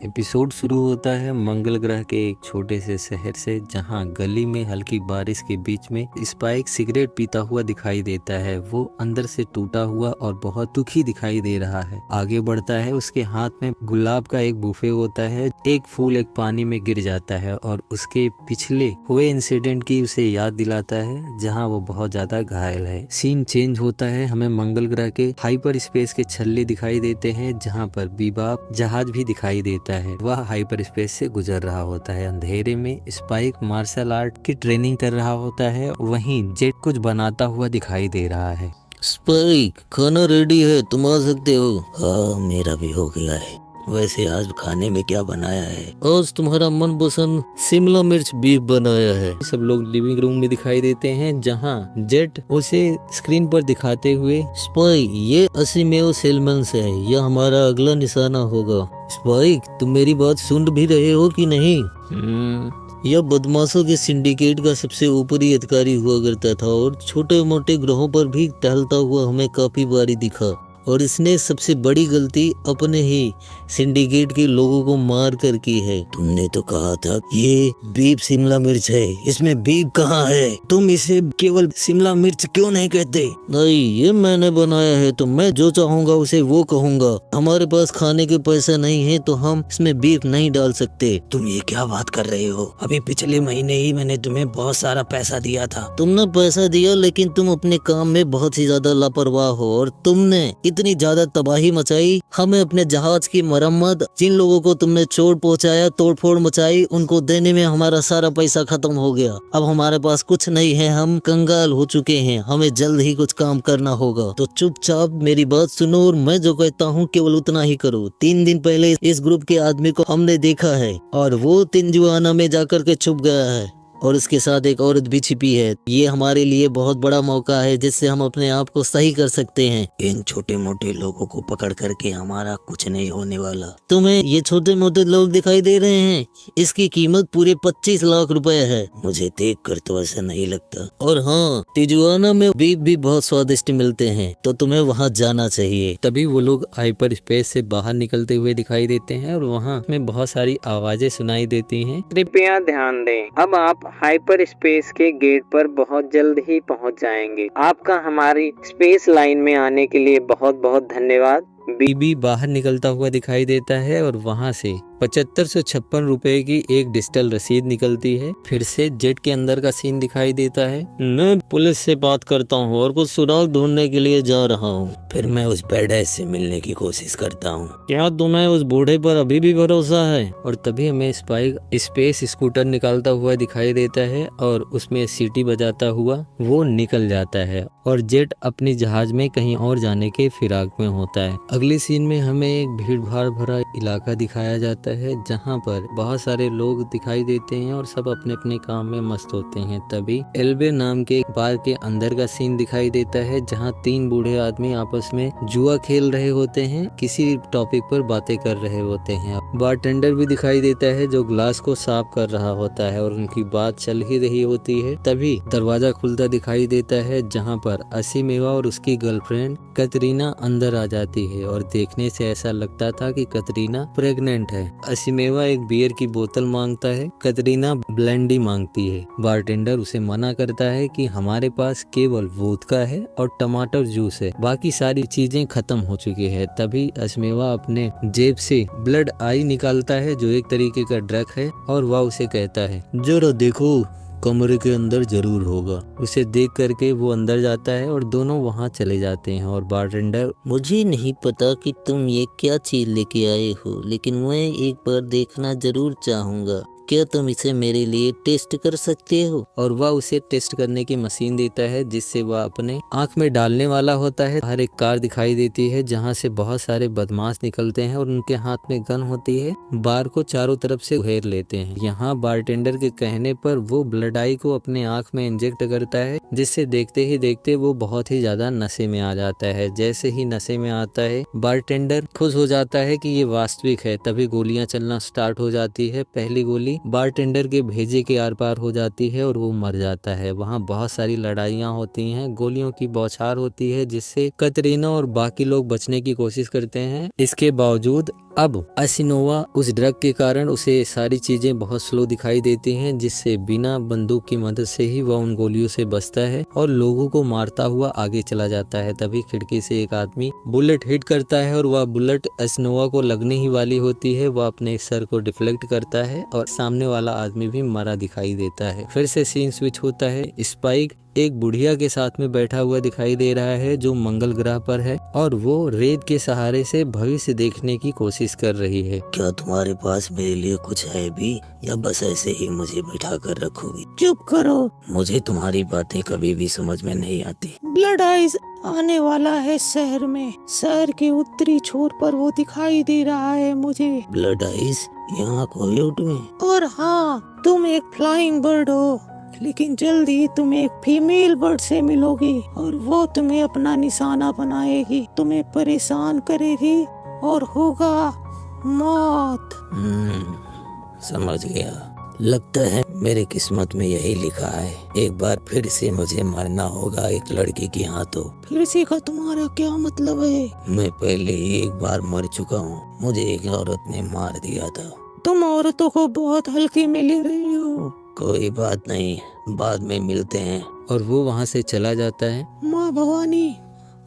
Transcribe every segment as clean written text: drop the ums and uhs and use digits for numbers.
Episode शुरू होता है मंगल ग्रह के एक छोटे से शहर से, जहां गली में हल्की बारिश के बीच में स्पाइक सिगरेट पीता हुआ दिखाई देता है। वो अंदर से टूटा हुआ और बहुत दुखी दिखाई दे रहा है। आगे बढ़ता है, उसके हाथ में गुलाब का एक बुफे होता है। एक फूल एक पानी में गिर जाता है और उसके पिछले हुए इंसिडेंट की उसे याद दिलाता है, जहाँ वो बहुत ज्यादा घायल है। सीन चेंज होता है, हमें मंगल ग्रह के हाइपर स्पेस के छल्ले दिखाई देते हैं, जहाँ पर बीबाप जहाज भी दिखाई देता है। वह हाइपर स्पेस से गुजर रहा होता है। अंधेरे में स्पाइक मार्शल आर्ट की ट्रेनिंग कर रहा होता है, वहीं जेट कुछ बनाता हुआ दिखाई दे रहा है। स्पाइक, खाना रेडी है, तुम आ सकते हो। हाँ, मेरा भी हो गया है। वैसे आज खाने में क्या बनाया है? आज तुम्हारा मनपसंद शिमला मिर्च बीफ बनाया है। सब लोग लिविंग रूम में दिखाई देते हैं, जहां जेट उसे स्क्रीन पर दिखाते हुए, स्पाइक, ये असीमेव सेल्समैन है, यह हमारा अगला निशाना होगा। स्पाइक, तुम मेरी बात सुन भी रहे हो कि नहीं? यह बदमाशों के सिंडिकेट का सबसे ऊपरी अधिकारी हुआ करता था और छोटे मोटे ग्रहों पर भी टहलता हुआ हमें काफी बारी दिखा, और इसने सबसे बड़ी गलती अपने ही सिंडिकेट के लोगों को मार कर की है। तुमने तो कहा था ये बीफ शिमला मिर्च है, इसमें बीफ कहाँ है? तुम इसे केवल शिमला मिर्च क्यों नहीं कहते? नहीं, ये मैंने बनाया है, तो मैं जो चाहूंगा उसे वो कहूंगा। हमारे पास खाने के पैसे नहीं है तो हम इसमें बीफ नहीं डाल सकते। तुम ये क्या बात कर रहे हो? अभी पिछले महीने ही मैंने तुम्हें बहुत सारा पैसा दिया था। तुमने पैसा दिया, लेकिन तुम अपने काम में बहुत ही ज्यादा लापरवाह हो, और तुमने इतनी ज्यादा तबाही मचाई। हमें अपने जहाज की मरम्मत, जिन लोगों को तुमने चोट पहुंचाया, तोड़फोड़ मचाई, उनको देने में हमारा सारा पैसा खत्म हो गया। अब हमारे पास कुछ नहीं है, हम कंगाल हो चुके हैं। हमें जल्द ही कुछ काम करना होगा, तो चुपचाप मेरी बात सुनो और मैं जो कहता हूँ केवल उतना ही करो। 3 दिन पहले इस ग्रुप के आदमी को हमने देखा है और वो तिंजुआना में जाकर के छुप गया है, और उसके साथ एक औरत भी छिपी है। ये हमारे लिए बहुत बड़ा मौका है जिससे हम अपने आप को सही कर सकते हैं। इन छोटे मोटे लोगों को पकड़ करके हमारा कुछ नहीं होने वाला। तुम्हें ये छोटे मोटे लोग दिखाई दे रहे हैं? इसकी कीमत पूरे 25 लाख रुपए है। मुझे देख कर तो ऐसा नहीं लगता। और हाँ, तिजुआना में बीफ भी बहुत स्वादिष्ट मिलते हैं, तो तुम्हें वहाँ जाना चाहिए। तभी वो लोग हाइपर स्पेस से बाहर निकलते हुए दिखाई देते हैं और वहाँ में बहुत सारी आवाजें सुनाई देती हैं। कृपया ध्यान दें, अब आप हाइपर स्पेस के गेट पर बहुत जल्द ही पहुंच जाएंगे। आपका हमारी स्पेस लाइन में आने के लिए बहुत बहुत धन्यवाद। बीबी बाहर निकलता हुआ दिखाई देता है और वहां से 7556 रुपए की एक डिजिटल रसीद निकलती है। फिर से जेट के अंदर का सीन दिखाई देता है। मैं पुलिस से बात करता हूँ और कुछ सुराग ढूंढने के लिए जा रहा हूँ। फिर मैं उस बेडैस से मिलने की कोशिश करता हूँ। क्या तुम्हें उस बूढ़े पर अभी भी भरोसा है? और तभी हमें स्पाइक स्पेस स्कूटर निकालता हुआ दिखाई देता है और उसमें सीटी बजाता हुआ वो निकल जाता है और जेट अपनी जहाज में कहीं और जाने के फिराक में होता है। अगले सीन में हमें एक भीड़ भाड़ भरा इलाका दिखाया जाता है, जहाँ पर बहुत सारे लोग दिखाई देते हैं और सब अपने अपने काम में मस्त होते हैं। तभी एल्बे नाम के बार के अंदर का सीन दिखाई देता है, जहाँ 3 बूढ़े आदमी आपस में जुआ खेल रहे होते हैं, किसी टॉपिक पर बातें कर रहे होते हैं। बारटेंडर भी दिखाई देता है जो ग्लास को साफ कर रहा होता है और उनकी बात चल ही रही होती है। तभी दरवाजा खुलता दिखाई देता है, जहाँ पर असीमेवा और उसकी गर्लफ्रेंड कतरीना अंदर आ जाती है और देखने से ऐसा लगता था कि कतरीना प्रेग्नेंट है। असीमेवा एक बियर की बोतल मांगता है, कतरीना ब्लेंडी मांगती है। बारटेंडर उसे मना करता है कि हमारे पास केवल वोदका है और टमाटर जूस है, बाकी सारी चीजें खत्म हो चुकी है। तभी असीमेवा अपने जेब से ब्लड आई निकालता है, जो एक तरीके का ड्रग है, और वह उसे कहता है, जरा देखो, कमरे के अंदर जरूर होगा। उसे देख करके वो अंदर जाता है और दोनों वहाँ चले जाते हैं। और बारटेंडर, मुझे नहीं पता कि तुम ये क्या चीज लेके आए हो, लेकिन मैं एक बार देखना जरूर चाहूंगा। क्या तुम इसे मेरे लिए टेस्ट कर सकते हो? और वह उसे टेस्ट करने की मशीन देता है, जिससे वह अपने आंख में डालने वाला होता है। हर एक कार दिखाई देती है, जहां से बहुत सारे बदमाश निकलते हैं और उनके हाथ में गन होती है। बार को चारों तरफ से घेर लेते हैं। यहाँ बारटेंडर के कहने पर वो ब्लड आई को अपने आंख में इंजेक्ट करता है, जिससे देखते ही देखते वो बहुत ही ज्यादा नशे में आ जाता है। जैसे ही नशे में आता है, बारटेंडर खुश हो जाता है कि ये वास्तविक है। तभी गोलियां चलना स्टार्ट हो जाती है। पहली गोली गोली बारटेंडर के भेजे के आर पार हो जाती है और वो मर जाता है। वहाँ बहुत सारी लड़ाइयाँ होती हैं, गोलियों की बौछार होती है, जिससे कतरीना और बाकी लोग बचने की कोशिश करते हैं। इसके बावजूद अब असिनोवा उस ड्रग के कारण उसे सारी चीजें बहुत स्लो दिखाई देती हैं, जिससे बिना बंदूक की मदद से ही वह उन गोलियों से बचता है और लोगों को मारता हुआ आगे चला जाता है। तभी खिड़की से एक आदमी बुलेट हिट करता है और वह बुलेट असिनोवा को लगने ही वाली होती है। वह अपने सर को डिफ्लेक्ट करता है और सामने वाला आदमी भी मरा दिखाई देता है। फिर से सीन स्विच होता है। स्पाइक एक बुढ़िया के साथ में बैठा हुआ दिखाई दे रहा है जो मंगल ग्रह पर है और वो रेत के सहारे से भविष्य देखने की कोशिश कर रही है। क्या तुम्हारे पास मेरे लिए कुछ है भी, या बस ऐसे ही मुझे बिठा कर रखोगी? चुप करो, मुझे तुम्हारी बातें कभी भी समझ में नहीं आती। ब्लड आइज आने वाला है शहर में, शहर के उत्तरी छोर पर वो दिखाई दे रहा है मुझे। ब्लड आइज यहाँ कोयोट में? और हाँ, तुम एक फ्लाइंग बर्ड हो, लेकिन जल्दी तुम एक फीमेल बर्ड से मिलोगी और वो तुम्हें अपना निशाना बनाएगी, तुम्हें परेशान करेगी और होगा मौत। समझ गया। लगता है मेरे किस्मत में यही लिखा है, एक बार फिर से मुझे मरना होगा एक लड़की के हाथों। फिर से का तुम्हारा क्या मतलब है? मैं पहले ही एक बार मर चुका हूँ, मुझे एक औरत ने मार दिया था। तुम औरतों को बहुत हल्के में ले रही हो। कोई बात नहीं, बाद में मिलते हैं। और वो वहाँ से चला जाता है। माँ भवानी,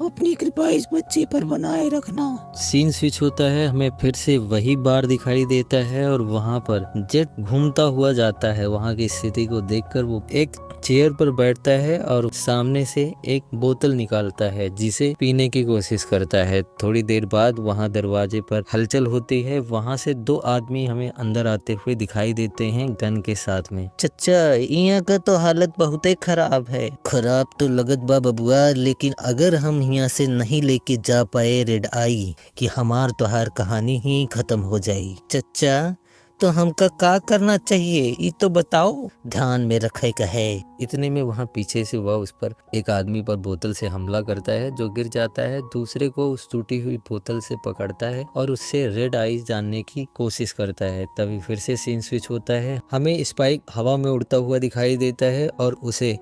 अपनी कृपा इस बच्चे पर बनाए रखना। सीन स्विच होता है, हमें फिर से वही बार दिखाई देता है और वहाँ पर जेट घूमता हुआ जाता है। वहाँ की स्थिति को देखकर वो एक चेयर पर बैठता है और सामने से एक बोतल निकालता है जिसे पीने की कोशिश करता है। थोड़ी देर बाद वहाँ दरवाजे पर हलचल होती है। वहाँ से दो आदमी हमें अंदर आते हुए दिखाई देते हैं गन के साथ में। चचा, यहाँ का तो हालत बहुत ही खराब है। खराब तो लगत बा बबुआ, लेकिन अगर हम यहाँ से नहीं लेके जा पाए रेड आई कि हमार तोहार कहानी ही खत्म हो जाई। चचा, तो हमका का करना चाहिए ये तो बताओ, ध्यान में रखे का है। इतने में वहाँ पीछे से वह उस पर एक आदमी पर बोतल से हमला करता है जो गिर जाता है। दूसरे को उस टूटी हुई बोतल से पकड़ता है और उससे रेड आइज जानने की कोशिश करता है। तभी फिर से सीन स्विच होता है, हमें स्पाइक हवा में उड़ता हुआ दिखाई देता है और उसे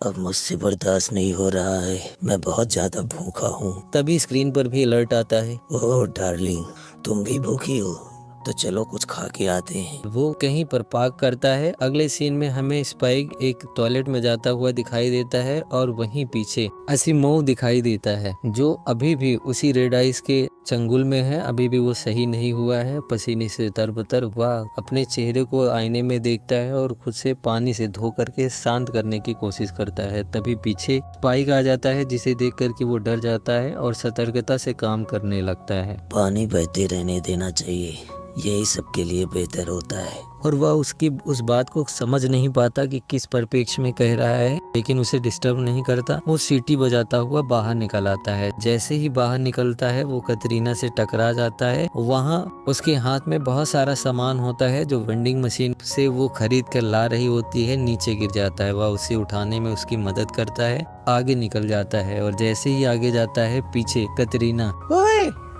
अब मुझसे बर्दाश्त नहीं हो रहा है, मैं बहुत ज्यादा भूखा हूँ। तभी स्क्रीन पर भी अलर्ट आता है। ओह डार्लिंग, तुम भी भूखी हो? तो चलो कुछ खा के आते हैं। वो कहीं पर पार्क करता है। अगले सीन में हमें स्पाइक एक टॉयलेट में जाता हुआ दिखाई देता है और वहीं पीछे असिमोव दिखाई देता है जो अभी भी उसी रेड आइस के चंगुल में है। अभी भी वो सही नहीं हुआ है, पसीने से तरबतर। वह अपने चेहरे को आईने में देखता है और खुद से पानी से धो करके शांत करने की कोशिश करता है। तभी पीछे स्पाइक आ जाता है जिसे देख कर के वो डर जाता है और सतर्कता से काम करने लगता है। पानी बहते रहने देना चाहिए, यही सबके लिए बेहतर होता है। और वह उसकी उस बात को समझ नहीं पाता कि किस परिप्रेक्ष्य में कह रहा है, लेकिन उसे डिस्टर्ब नहीं करता। वो सीटी बजाता हुआ बाहर निकल आता है। जैसे ही बाहर निकलता है वो कतरीना से टकरा जाता है। वहाँ उसके हाथ में बहुत सारा सामान होता है जो वेंडिंग मशीन से वो खरीद कर ला रही होती है, नीचे गिर जाता है। वह उसे उठाने में उसकी मदद करता है, आगे निकल जाता है और जैसे ही आगे जाता है पीछे कतरीना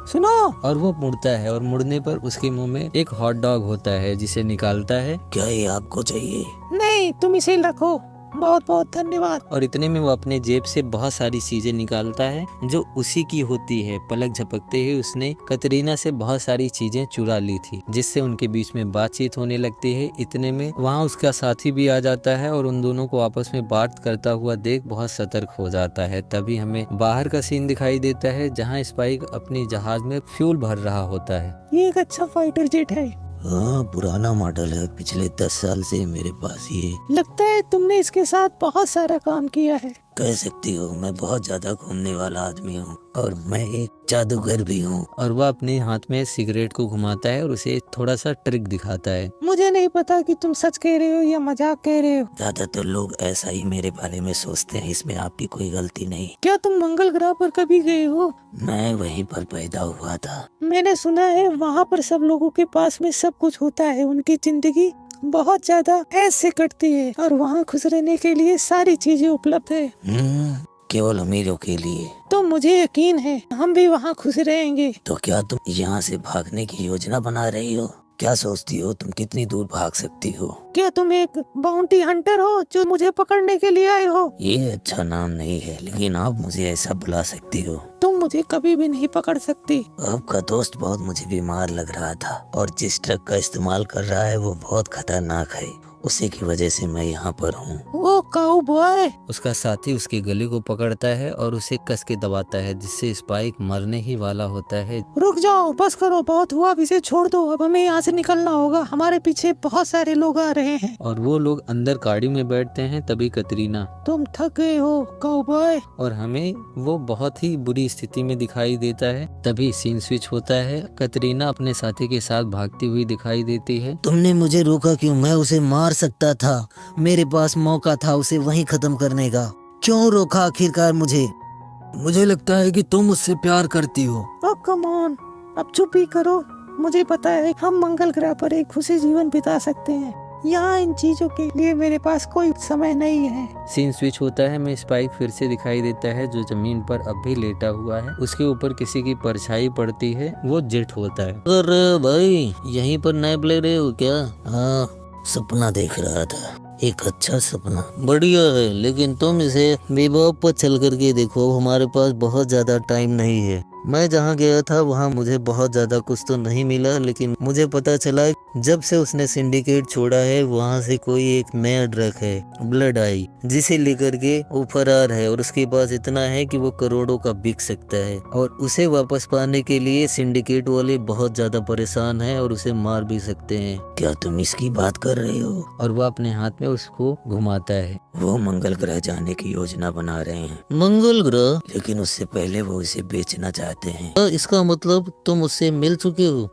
सुनो, और वो मुड़ता है और मुड़ने पर उसके मुंह में एक हॉट डॉग होता है जिसे निकालता है। क्या ये आपको चाहिए? नहीं, तुम इसे रखो, बहुत बहुत धन्यवाद। और इतने में वो अपने जेब से बहुत सारी चीजें निकालता है जो उसी की होती है। पलक झपकते ही उसने कतरीना से बहुत सारी चीजें चुरा ली थी, जिससे उनके बीच में बातचीत होने लगती है। इतने में वहाँ उसका साथी भी आ जाता है और उन दोनों को आपस में बात करता हुआ देख बहुत सतर्क हो जाता है। तभी हमें बाहर का सीन दिखाई देता है जहाँ स्पाइक अपनी जहाज में फ्यूल भर रहा होता है। ये एक अच्छा फाइटर जेट है। हाँ, पुराना मॉडल है, पिछले 10 साल से मेरे पास ये। लगता है तुमने इसके साथ बहुत सारा काम किया है। कह सकती हो, मैं बहुत ज्यादा घूमने वाला आदमी हूँ और मैं एक जादूगर भी हूँ। और वह अपने हाथ में सिगरेट को घुमाता है और उसे थोड़ा सा ट्रिक दिखाता है। मुझे नहीं पता कि तुम सच कह रहे हो या मजाक कह रहे हो। ज्यादातर लोग ऐसा ही मेरे बारे में सोचते हैं, इसमें आपकी कोई गलती नहीं। क्या तुम मंगल ग्रह पर कभी गए हो? मैं वहीं पर पैदा हुआ था। मैंने सुना है वहाँ पर सब लोगों के पास में सब कुछ होता है, उनकी जिंदगी बहुत ज्यादा ऐसे कटती है और वहाँ खुश रहने के लिए सारी चीजें उपलब्ध है। केवल अमीरों के लिए। तो मुझे यकीन है हम भी वहाँ खुश रहेंगे। तो क्या तुम यहाँ से भागने की योजना बना रही हो? क्या सोचती हो तुम कितनी दूर भाग सकती हो? क्या तुम एक बाउंटी हंटर हो जो मुझे पकड़ने के लिए आए हो? ये अच्छा नाम नहीं है, लेकिन आप मुझे ऐसा बुला सकती हो। तुम मुझे कभी भी नहीं पकड़ सकती। आपका दोस्त बहुत मुझे बीमार लग रहा था और जिस ट्रक का इस्तेमाल कर रहा है वो बहुत खतरनाक है, उसी की वजह से मैं यहाँ पर हूँ। ओ काउबॉय। उसका साथी उसके गले को पकड़ता है और उसे कस के दबाता है, जिससे स्पाइक मरने ही वाला होता है। रुक जाओ, बस करो, बहुत हुआ, अब इसे छोड़ दो। अब हमें यहाँ से निकलना होगा, हमारे पीछे बहुत सारे लोग आ रहे हैं। और वो लोग अंदर गाड़ी में बैठते हैं। तभी कतरीना तुम थक गए हो काउबॉय। और हमें वो बहुत ही बुरी स्थिति में दिखाई देता है। तभी सीन स्विच होता है। कतरीना अपने साथी के साथ भागती हुई दिखाई देती है। तुमने मुझे रोका क्यों? मैं उसे मार सकता था, मेरे पास मौका था उसे वहीं खत्म करने का। क्यों रोका आखिरकार मुझे? मुझे लगता है कि तुम मुझसे प्यार करती हो। ओ कम ऑन, अब चुप ही करो। मुझे पता है हम मंगल ग्रह पर एक खुशी जीवन बिता सकते हैं। यहाँ इन चीजों के लिए मेरे पास कोई समय नहीं है। सीन स्विच होता है। मैं स्पाइक फिर से दिखाई देता है, जो जमीन पर अब भी लेटा हुआ है। उसके ऊपर किसी की परछाई पड़ती है। वो जेट होता है। अरे भाई, यहीं पर नैप ले रहे हो क्या? हाँ, सपना देख रहा था, एक अच्छा सपना। बढ़िया है, लेकिन तुम इसे विभव पर चल करके देखो। हमारे पास बहुत ज्यादा टाइम नहीं है। मैं जहाँ गया था वहाँ मुझे बहुत ज्यादा कुछ तो नहीं मिला, लेकिन मुझे पता चला जब से उसने सिंडिकेट छोड़ा है वहाँ से कोई एक नया ड्रग है, ब्लड आई, जिसे लेकर के वो फरार है और उसके पास इतना है कि वो करोड़ों का बिक सकता है। और उसे वापस पाने के लिए सिंडिकेट वाले बहुत ज्यादा परेशान हैं और उसे मार भी सकते हैं। क्या तुम इसकी बात कर रहे हो? और वह अपने हाथ में उसको घुमाता है। वो मंगल ग्रह जाने की योजना बना रहे हैं। मंगल ग्रह? लेकिन उससे पहले वो इसे बेचना चाहते हैं। तो इसका मतलब तुम उससे मिल चुके हो?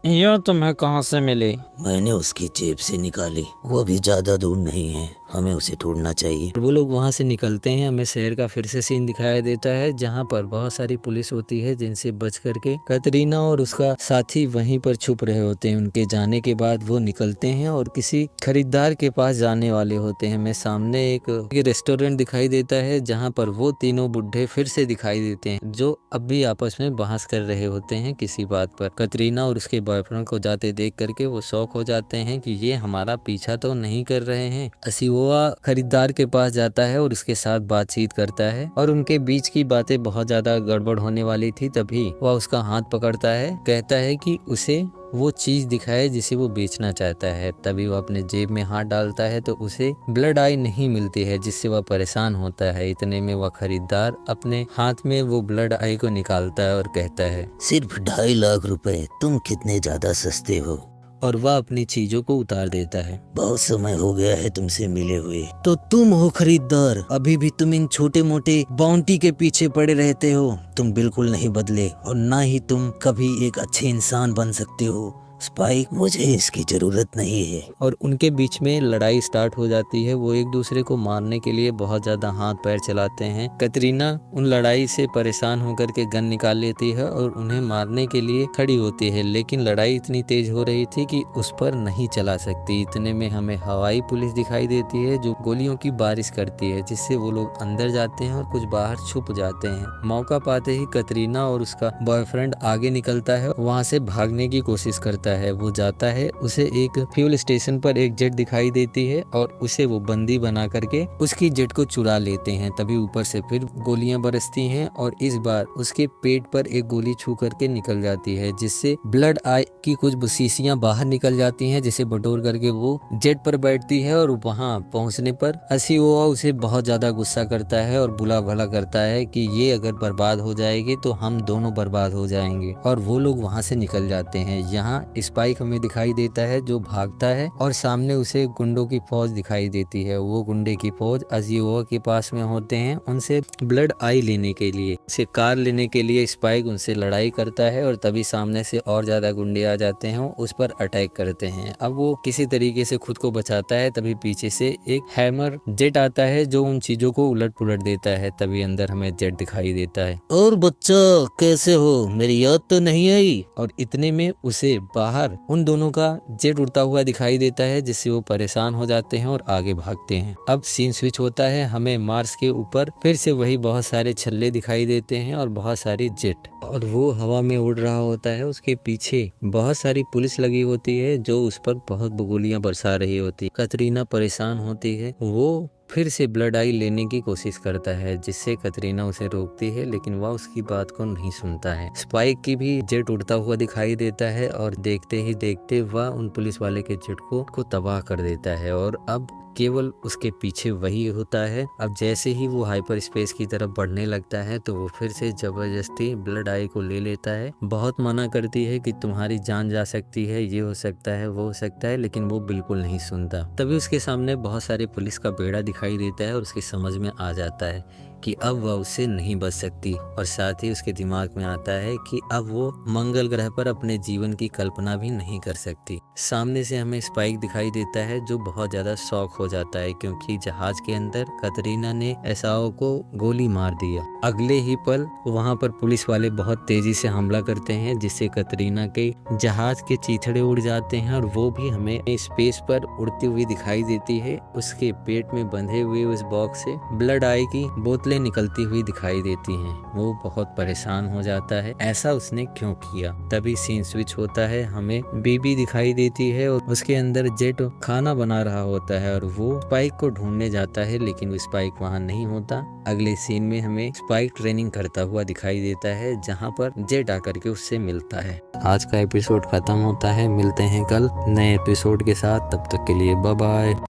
यह तुम्हें कहाँ से मिली? मैंने उसकी जेब से निकाली। वो भी ज्यादा दूर नहीं है, हमें उसे ढूंढना चाहिए। वो लोग वहाँ से निकलते हैं। हमें शहर का फिर से सीन दिखाया देता है, जहाँ पर बहुत सारी पुलिस होती है, जिनसे बच करके कतरीना और उसका साथी वहीं पर छुप रहे होते हैं। उनके जाने के बाद वो निकलते हैं और किसी खरीदार के पास जाने वाले होते हैं। हमें सामने एक रेस्टोरेंट दिखाई देता है, जहाँ पर वो तीनों बुढ़े फिर से दिखाई देते हैं, जो अब भी आपस में बहस कर रहे होते हैं किसी बात पर। कतरीना और उसके बॉयफ्रेंड को जाते देख करके वो शौक हो जाते हैं कि ये हमारा पीछा तो नहीं कर रहे हैं। असीवोआ खरीदार के पास जाता है और उसके साथ बातचीत करता है और उनके बीच की बातें बहुत ज्यादा गड़बड़ होने वाली थी। तभी वह उसका हाथ पकड़ता है, कहता है कि उसे वो चीज दिखाए जिसे वो बेचना चाहता है। तभी वो अपने जेब में हाथ डालता है तो उसे ब्लड आई नहीं मिलती है, जिससे वह परेशान होता है। इतने में वह खरीदार अपने हाथ में वो ब्लड आई को निकालता है और कहता है, सिर्फ 2.5 लाख रुपए, तुम कितने ज्यादा सस्ते हो। और वह अपनी चीजों को उतार देता है। बहुत समय हो गया है तुमसे मिले हुए। तो तुम हो खरीदार? अभी भी तुम इन छोटे मोटे बाउंटी के पीछे पड़े रहते हो। तुम बिल्कुल नहीं बदले और ना ही तुम कभी एक अच्छे इंसान बन सकते हो। स्पाइक, मुझे इसकी जरूरत नहीं है। और उनके बीच में लड़ाई स्टार्ट हो जाती है। वो एक दूसरे को मारने के लिए बहुत ज्यादा हाथ पैर चलाते हैं। कतरीना उन लड़ाई से परेशान होकर के गन निकाल लेती है और उन्हें मारने के लिए खड़ी होती है, लेकिन लड़ाई इतनी तेज हो रही थी कि उस पर नहीं चला सकती। इतने में हमें हवाई पुलिस दिखाई देती है, जो गोलियों की बारिश करती है, जिससे वो लोग अंदर जाते हैं और कुछ बाहर छुप जाते हैं। मौका पाते ही कतरीना और उसका बॉयफ्रेंड आगे निकलता है, वहाँ से भागने की कोशिश करता है। वो जाता है, उसे एक फ्यूल स्टेशन पर एक जेट दिखाई देती है और उसे वो बंदी बना करके उसकी जेट को चुरा लेते हैं। तभी ऊपर से फिर गोलियां बरसती हैं और इस बार उसके पेट पर एक गोली छू करके निकल जाती है, जिससे ब्लड आई की कुछ शीशियां बाहर निकल जाती हैं, जिसे बटोर करके वो जेट पर बैठती है। और वहां पहुंचने पर असीओआ उसे बहुत ज्यादा गुस्सा करता है और बुला भला करता है कि ये अगर बर्बाद हो जाएगी तो हम दोनों बर्बाद हो जाएंगे। और वो लोग वहां से निकल जाते हैं। यहाँ स्पाइक हमें दिखाई देता है, जो भागता है और सामने उसे गुंडों की फौज दिखाई देती है। वो गुंडे की फौज अजीओआ के पास में होते हैं, उनसे ब्लड आई लेने के लिए, उसे कार लेने के लिए स्पाइक उनसे लड़ाई करता है। और तभी सामने से और ज्यादा गुंडे आ जाते हैं, उस पर अटैक करते हैं। अब वो किसी तरीके से खुद को बचाता है। तभी पीछे से एक हैमर जेट आता है, जो उन चीजों को उलट पुलट देता है। तभी अंदर हमें जेट दिखाई देता है। और बच्चा कैसे हो? मेरी याद तो नहीं आई? और इतने में उसे बाहर बाहर उन दोनों का जेट उड़ता हुआ दिखाई देता है, जिससे वो परेशान हो जाते हैं और आगे भागते हैं। अब सीन स्विच होता है, हमें मार्स के ऊपर फिर से वही बहुत सारे छल्ले दिखाई देते हैं और बहुत सारी जेट, और वो हवा में उड़ रहा होता है। उसके पीछे बहुत सारी पुलिस लगी होती है जो उस पर बहुत गोलियां बरसा रही होती है। कतरीना परेशान होती है, वो फिर से ब्लड आई लेने की कोशिश करता है, जिससे कतरीना उसे रोकती है, लेकिन वह उसकी बात को नहीं सुनता है। स्पाइक की भी जेट उड़ता हुआ दिखाई देता है और देखते ही देखते वह उन पुलिस वाले के जेट को तबाह कर देता है, और अब केवल उसके पीछे वही होता है। अब जैसे ही वो हाइपर स्पेस की तरफ बढ़ने लगता है तो वो फिर से जबरदस्ती ब्लड आई को ले लेता है। बहुत मना करती है कि तुम्हारी जान जा सकती है, ये हो सकता है, वो हो सकता है, लेकिन वो बिल्कुल नहीं सुनता। तभी उसके सामने बहुत सारे पुलिस का बेड़ा दिखाई देता है और उसकी समझ में आ जाता है कि अब वह उससे नहीं बच सकती, और साथ ही उसके दिमाग में आता है कि अब वो मंगल ग्रह पर अपने जीवन की कल्पना भी नहीं कर सकती। सामने से हमें स्पाइक दिखाई देता है जो बहुत ज्यादा शॉक हो जाता है, क्योंकि जहाज के अंदर कतरीना ने एसाओ को गोली मार दिया। अगले ही पल वहां पर पुलिस वाले बहुत तेजी से हमला करते हैं, जिससे कतरीना के जहाज के चीथड़े उड़ जाते हैं और वो भी हमें स्पेस पर उड़ती हुई दिखाई देती है। उसके पेट में बंधे हुए उस बॉक्स से ब्लड आई की बोतलें निकलती हुई दिखाई देती हैं। वो बहुत परेशान हो जाता है, ऐसा उसने क्यों किया। तभी सीन स्विच होता है, हमें बेबी दिखाई देती है और उसके अंदर जेट खाना बना रहा होता है, और वो स्पाइक को ढूंढने जाता है, लेकिन वो स्पाइक वहाँ नहीं होता। अगले सीन में हमें स्पाइक ट्रेनिंग करता हुआ दिखाई देता है, जहाँ पर जेट आकर के उससे मिलता है। आज का एपिसोड खत्म होता है, मिलते हैं कल नए एपिसोड के साथ, तब तक के लिए बाय बाय।